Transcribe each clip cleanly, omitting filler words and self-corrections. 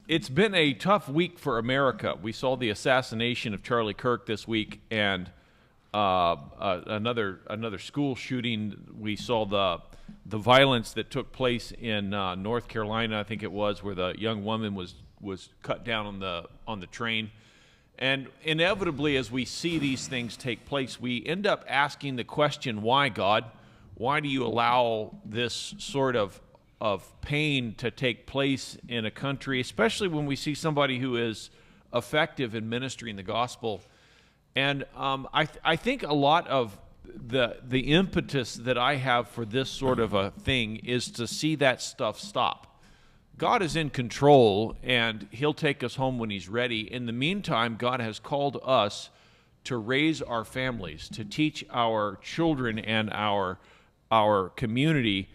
It's been a tough week for America. We saw the assassination of Charlie Kirk this week, and another school shooting. We saw the violence that took place in North Carolina, I think it was, where the young woman was cut down on the train. And inevitably, as we see these things take place, we end up asking the question, why, God? Why do you allow this sort of pain to take place in a country, especially when we see somebody who is effective in ministering the gospel? And I think a lot of the impetus that I have for this sort of a thing is to see that stuff stop. God is in control, and he'll take us home when he's ready. In the meantime, God has called us to raise our families, to teach our children and our community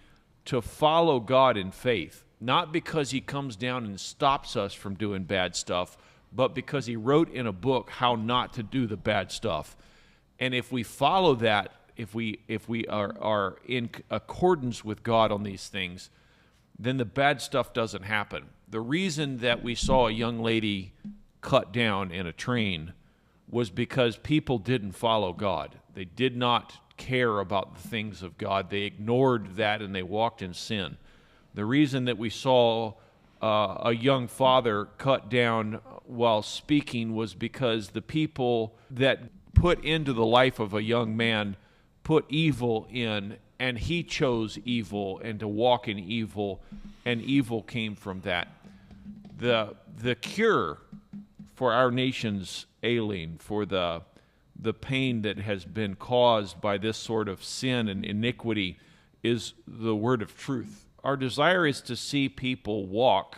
to follow God in faith, not because he comes down and stops us from doing bad stuff, but because he wrote in a book how not to do the bad stuff. And if we follow that, if we are in accordance with God on these things, then the bad stuff doesn't happen. The reason that we saw a young lady cut down in a train was because people didn't follow God. They did not care about the things of God. They ignored that and they walked in sin. The reason that we saw a young father cut down while speaking was because the people that put into the life of a young man put evil in, and he chose evil and to walk in evil, and evil came from that. The cure for our nation's ailing, for the pain that has been caused by this sort of sin and iniquity, is the word of truth. Our desire is to see people walk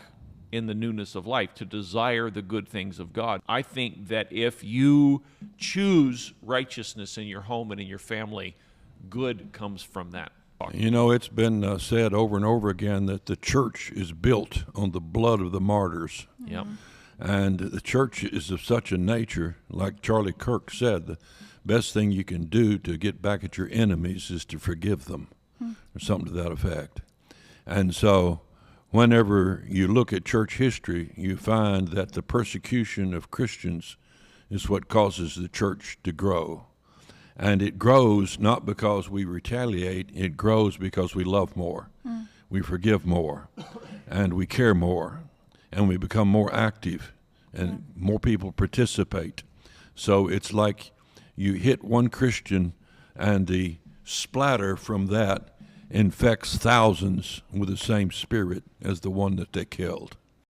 in the newness of life, to desire the good things of God. I think that if you choose righteousness in your home and in your family, good comes from that. You know, it's been said over and over again that the church is built on the blood of the martyrs. Yep. And the church is of such a nature, like Charlie Kirk said, the best thing you can do to get back at your enemies is to forgive them, or something to that effect. And so whenever you look at church history, you find that the persecution of Christians is what causes the church to grow. And it grows not because we retaliate, it grows because we love more, we forgive more, and we care more, and we become more active, and more people participate. So it's like you hit one Christian, and the splatter from that infects thousands with the same spirit as the one that they killed.